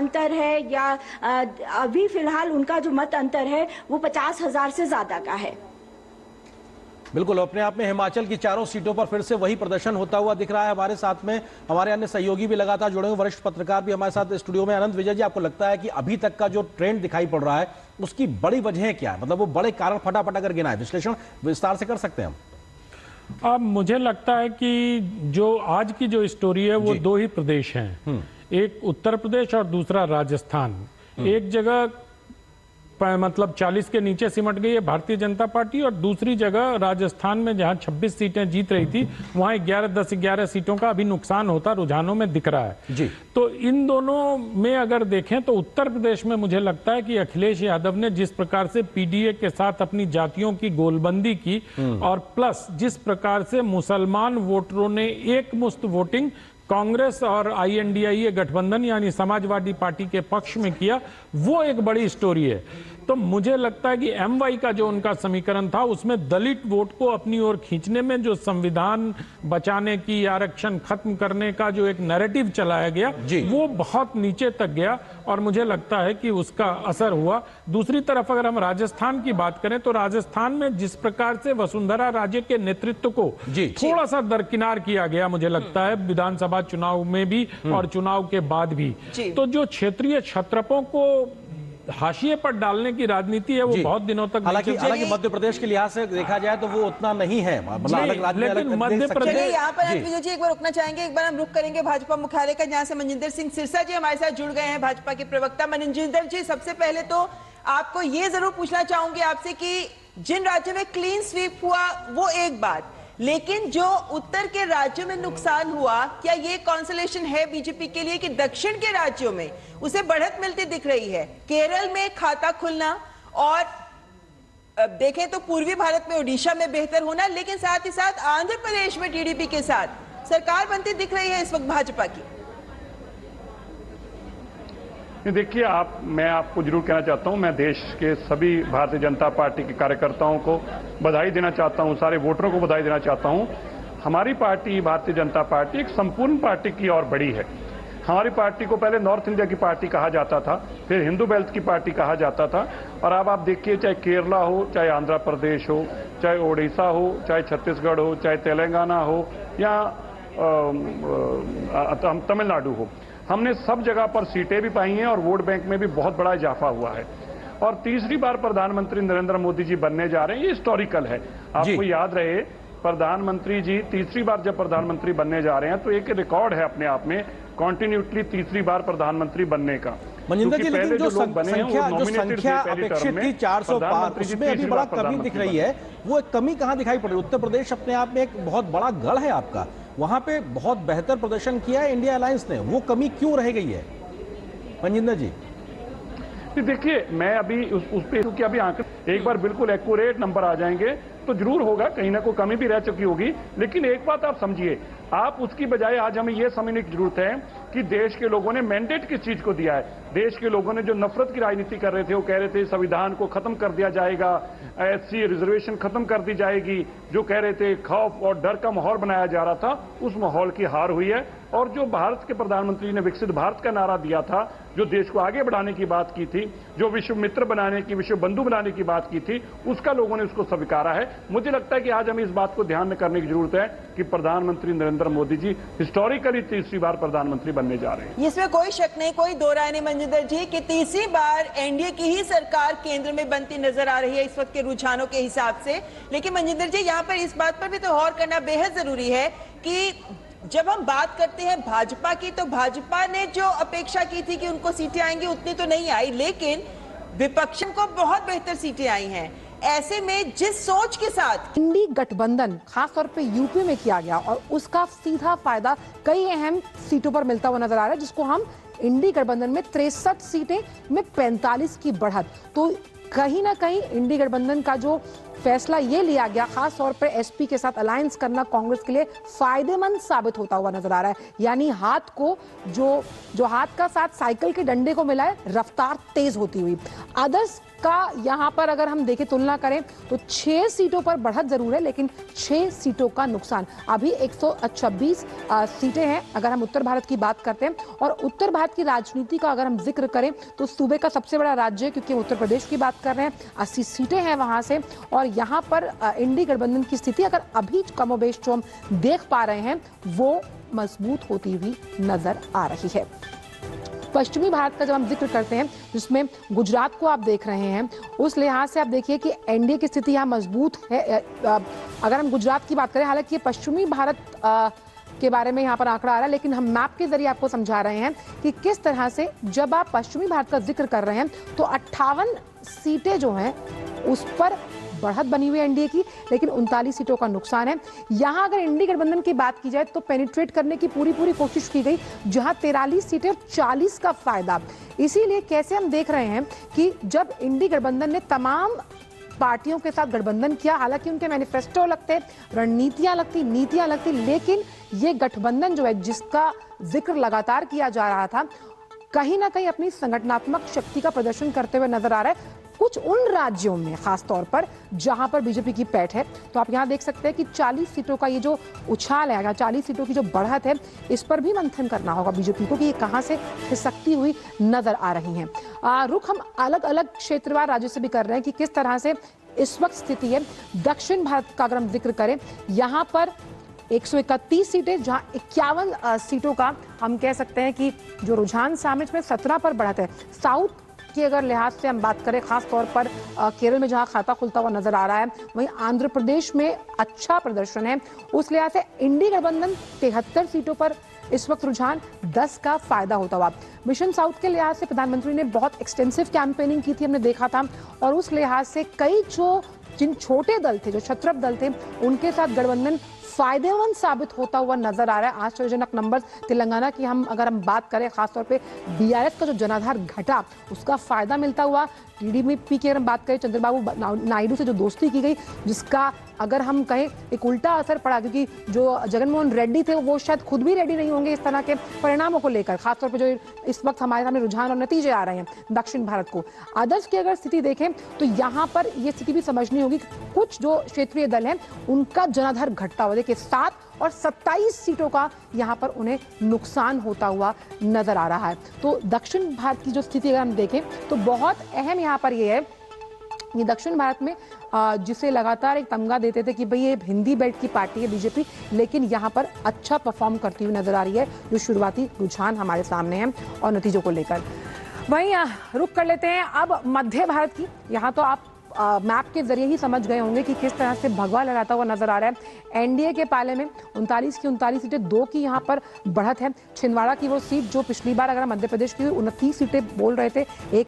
अंतर है या अभी फिलहाल उनका जो मत अंतर है वो 50,000 से ज्यादा का है। बिल्कुल, अपने आप में हिमाचल की चारों सीटों पर फिर से वही प्रदर्शन होता हुआ दिख रहा है। हमारे साथ में हमारे अन्य सहयोगी भी लगातार जुड़े हुए, वरिष्ठ पत्रकार भी हमारे साथ स्टूडियो में। अनंत विजय जी, आपको लगता है कि अभी तक का जो ट्रेंड दिखाई पड़ रहा है उसकी बड़ी वजह क्या है? मतलब वो बड़े कारण फटाफट अगर गिनाए, विश्लेषण विस्तार से कर सकते हैं हम? अब मुझे लगता है कि जो आज की जो स्टोरी है वो दो ही प्रदेश हैं, एक उत्तर प्रदेश और दूसरा राजस्थान। एक जगह मतलब 40 के नीचे सिमट गई है भारतीय जनता पार्टी, और दूसरी जगह राजस्थान में जहां 26 सीटें जीत रही थी वहां 11 सीटों का अभी नुकसान होता रुझानों में दिख रहा है जी। तो इन दोनों में अगर देखें तो उत्तर प्रदेश में मुझे लगता है कि अखिलेश यादव ने जिस प्रकार से पीडीए के साथ अपनी जातियों की गोलबंदी की, और प्लस जिस प्रकार से मुसलमान वोटरों ने एक मुश्त वोटिंग कांग्रेस और आईएनडीआईए गठबंधन यानी समाजवादी पार्टी के पक्ष में किया, वो एक बड़ी स्टोरी है। तो मुझे लगता है कि एमवाई का जो उनका समीकरण था उसमें दलित वोट को अपनी ओर खींचने में जो संविधान बचाने की, आरक्षण खत्म करने का जो एक नैरेटिव चलाया गया वो बहुत नीचे तक गया, और मुझे लगता है कि उसका असर हुआ। दूसरी तरफ अगर हम राजस्थान की बात करें तो राजस्थान में जिस प्रकार से वसुंधरा राजे के नेतृत्व को थोड़ा सा दरकिनार किया गया, मुझे लगता है विधानसभा चुनाव में भी और चुनाव के बाद भी, तो जो क्षेत्रीय क्षत्रपों को हाशिए पर डालने की राजनीति है वो बहुत दिनों तक, हालांकि मध्य प्रदेश के लिहाज से देखा जाए तो वो उतना नहीं है, लेकिन मध्य प्रदेश। यहाँ पर विजय जी एक बार रुकना चाहेंगे, एक बार हम रुक करेंगे भाजपा मुख्यालय का, जहाँ से मनजिंदर सिंह सिरसा जी हमारे साथ जुड़ गए हैं, भाजपा के प्रवक्ता। मनजिंदर जी, सबसे पहले तो आपको ये जरूर पूछना चाहूंगी आपसे कि जिन राज्यों में क्लीन स्वीप हुआ वो एक बात, लेकिन जो उत्तर के राज्यों में नुकसान हुआ, क्या ये कॉन्सोलेशन है बीजेपी के लिए कि दक्षिण के राज्यों में उसे बढ़त मिलती दिख रही है? केरल में खाता खुलना और देखें तो पूर्वी भारत में ओडिशा में बेहतर होना, लेकिन साथ ही साथ आंध्र प्रदेश में टीडीपी के साथ सरकार बनती दिख रही है इस वक्त भाजपा की। देखिए, मैं आपको जरूर कहना चाहता हूं, मैं देश के सभी भारतीय जनता पार्टी के कार्यकर्ताओं को बधाई देना चाहता हूं, सारे वोटरों को बधाई देना चाहता हूं। हमारी पार्टी भारतीय जनता पार्टी एक संपूर्ण पार्टी की और बड़ी है। हमारी पार्टी को पहले नॉर्थ इंडिया की पार्टी कहा जाता था, फिर हिंदू बेल्ट की पार्टी कहा जाता था, और अब आप देखिए चाहे केरला हो, चाहे आंध्र प्रदेश हो, चाहे ओडिशा हो, चाहे छत्तीसगढ़ हो, चाहे तेलंगाना हो या तमिलनाडु हो, हमने सब जगह पर सीटें भी पाई हैं और वोट बैंक में भी बहुत बड़ा इजाफा हुआ है। और तीसरी बार प्रधानमंत्री नरेंद्र मोदी जी बनने जा रहे हैं, ये हिस्टोरिकल है। आपको याद रहे, प्रधानमंत्री जी तीसरी बार जब प्रधानमंत्री बनने जा रहे हैं तो एक रिकॉर्ड है अपने आप में, कॉन्टिन्यूटली तीसरी बार प्रधानमंत्री बनने का। मनजिंदर जी, लेकिन जो संख्या अपेक्षित थी 400 पार, उसमें अभी बड़ा कमी दिख रही है। वो कमी कहां दिखाई पड़ रही है? उत्तर प्रदेश अपने आप में एक बहुत बड़ा गढ़ है आपका, वहां पे बहुत बेहतर प्रदर्शन किया है इंडिया अलायंस ने, वो कमी क्यों रह गई है मनजिंदर जी? देखिए, मैं अभी उस पे, क्योंकि अभी आंकड़े एक बार बिल्कुल एक्यूरेट नंबर आ जाएंगे तो जरूर होगा, कहीं ना कोई कमी भी रह चुकी होगी, लेकिन एक बात आप समझिए, आप उसकी बजाय आज हमें यह समझने की जरूरत है कि देश के लोगों ने मैंडेट किस चीज को दिया है। देश के लोगों ने जो नफरत की राजनीति कर रहे थे, वो कह रहे थे संविधान को खत्म कर दिया जाएगा, एससी रिजर्वेशन खत्म कर दी जाएगी, जो कह रहे थे खौफ और डर का माहौल बनाया जा रहा था, उस माहौल की हार हुई है। और जो भारत के प्रधानमंत्री ने विकसित भारत का नारा दिया था, जो देश को आगे बढ़ाने की बात की थी, जो विश्व मित्र बनाने की, विश्व बंधु बनाने की बात की थी, उसका लोगों ने उसको स्वीकारा है। मुझे लगता है कि आज हमें इस बात को ध्यान में करने की जरूरत है कि प्रधानमंत्री नरेंद्र मोदी जी हिस्टोरिकली तीसरी बार प्रधानमंत्री बनने जा रहे हैं। इसमें कोई शक नहीं, कोई दो राय नहीं मनजिंदर जी कि तीसरी बार एनडीए की ही सरकार केंद्र में बनती नजर आ रही है इस वक्त के रुझानों के हिसाब से। लेकिन मनजिंदर जी, यहाँ पर इस बात पर भी तो गौर करना बेहद जरूरी है कि जब हम बात करते हैं भाजपा की, तो भाजपा ने जो अपेक्षा की थी कि उनको सीटें आएंगी उतनी तो नहीं आई, लेकिन विपक्ष को बहुत बेहतर सीटें आई हैं। ऐसे में जिस सोच के साथ इंडी गठबंधन खासतौर पे यूपी में किया गया और उसका सीधा फायदा कई अहम सीटों पर मिलता हुआ नजर आ रहा है, जिसको हम इंडी गठबंधन में 63 सीटें में 45 की बढ़त, तो कहीं ना कहीं इंडी गठबंधन का जो फैसला ये लिया गया खास तौर पर एसपी के साथ अलायंस करना कांग्रेस के लिए फायदेमंद साबित होता हुआ नजर आ रहा है। यानी हाथ को जो हाथ का साथ साइकिल के डंडे को मिला है, रफ्तार तेज होती हुई। अदर्स का यहाँ पर अगर हम देखें तुलना करें तो 6 सीटों पर बढ़त जरूर है, लेकिन 6 सीटों का नुकसान। अभी 126 सीटें हैं अगर हम उत्तर भारत की बात करते हैं। और उत्तर भारत की राजनीति का अगर हम जिक्र करें तो सूबे का सबसे बड़ा राज्य है, क्योंकि उत्तर प्रदेश की बात कर रहे हैं, 80 सीटें हैं वहां से। और यहाँ पर इंडी गठबंधन की स्थिति अगर अभी कमोबेश जो हम देख पा रहे हैं वो मजबूत होती हुई नजर आ रही है। पश्चिमी भारत का जब हम जिक्र करते हैं, जिसमें गुजरात को आप देख रहे हैं, उस लिहाज से आप देखिए कि एनडीए की स्थिति यहाँ मजबूत है। अगर हम गुजरात की बात करें, हालांकि ये पश्चिमी भारत के बारे में यहाँ पर आंकड़ा आ रहा है, लेकिन हम मैप के जरिए आपको समझा रहे हैं कि किस तरह से जब आप पश्चिमी भारत का जिक्र कर रहे हैं तो 58 सीटें जो हैं उस पर बढ़त बनी हुई है एनडीए की, लेकिन 39 सीटों का नुकसान है। यहां अगर इंडी गठबंधन की बात की जाए तो पेनिट्रेट करने की पूरी कोशिश की गई, जहां 43 सीटें और 40 का फायदा। इसीलिए कैसे हम देख रहे हैं कि जब इंडी गठबंधन ने तमाम पार्टियों के साथ गठबंधन किया, हालांकि उनके मैनिफेस्टो लगते, रणनीतियां लगती, नीतियां लगती, लेकिन ये गठबंधन जो है जिसका जिक्र लगातार किया जा रहा था, कहीं ना कहीं अपनी संगठनात्मक शक्ति का प्रदर्शन करते हुए नजर आ रहा है। कुछ उन राज्यों में खास तौर पर जहां पर बीजेपी की पैठ है, तो आप यहां देख सकते हैं कि 40 सीटों का ये जो उछाल है, 40 सीटों की जो बढ़त है, इस पर भी मंथन करना होगा बीजेपी को कि ये कहां से खिसकती हुई नजर आ रही हैं। रुख हम अलग अलग क्षेत्रवार राज्यों से भी कर रहे हैं कि किस तरह से इस वक्त स्थिति है। दक्षिण भारत का अगर हम जिक्र करें, यहां पर 131 सीटें, जहां 51 सीटों का हम कह सकते हैं कि जो रुझान सामने, इसमें 17 पर बढ़त है। साउथ की अगर लिहाज से हम बात करें, खास तौर पर केरल में जहां खाता खुलता हुआ नजर आ रहा है, वहीं आंध्र प्रदेश में अच्छा प्रदर्शन है। उस लिहाज से इंडी गठबंधन 73 सीटों पर इस वक्त रुझान, 10 का फायदा होता हुआ। मिशन साउथ के लिहाज से प्रधानमंत्री ने बहुत एक्सटेंसिव कैंपेनिंग की थी, हमने देखा था, और उस लिहाज से कई जिन छोटे दल थे, जो छत्रप दल थे, उनके साथ गठबंधन फायदेमंद साबित होता हुआ नजर आ रहा है। आश्चर्यजनक नंबर तेलंगाना की अगर हम बात करें, खासतौर पे बीआरएस का जो जनाधार घटा, उसका फायदा मिलता हुआ। टीडीपी की अगर हम बात करें, चंद्रबाबू नायडू से जो दोस्ती की गई, जिसका अगर हम कहें एक उल्टा असर पड़ा, क्योंकि जो जगनमोहन रेड्डी थे वो शायद खुद भी रेडी नहीं होंगे इस तरह के परिणामों को लेकर, खासतौर पर जो इस वक्त हमारे सामने रुझान और नतीजे आ रहे हैं दक्षिण भारत को। अदर्स की अगर स्थिति देखें तो यहाँ पर यह स्थिति भी समझनी होगी कि कुछ जो क्षेत्रीय दल हैं उनका जनाधार घटता हुआ, देखिए 7 और 27 सीटों का यहाँ पर उन्हें नुकसान होता हुआ नजर आ रहा है। तो दक्षिण भारत की जो स्थिति अगर हम देखें तो बहुत अहम यहाँ पर यह है कि दक्षिण भारत में जिसे लगातार एक तमगा देते थे कि भाई ये हिंदी बेल्ट की पार्टी है बीजेपी, लेकिन यहाँ पर अच्छा परफॉर्म करती हुई नजर आ रही है, जो शुरुआती रुझान हमारे सामने हैं और नतीजों को लेकर। वहीं रुक कर लेते हैं अब मध्य भारत की। यहाँ तो आप मैप के जरिए ही समझ गए होंगे कि किस तरह से भगवा लगाता हुआ नजर आ रहा है। एनडीए के पाले में 39 की 39 सीटें, 2 की यहाँ पर बढ़त है। छिंदवाड़ा की वो सीट जो पिछली बार अगर मध्य प्रदेश की 29 सीटें बोल रहे थे, एक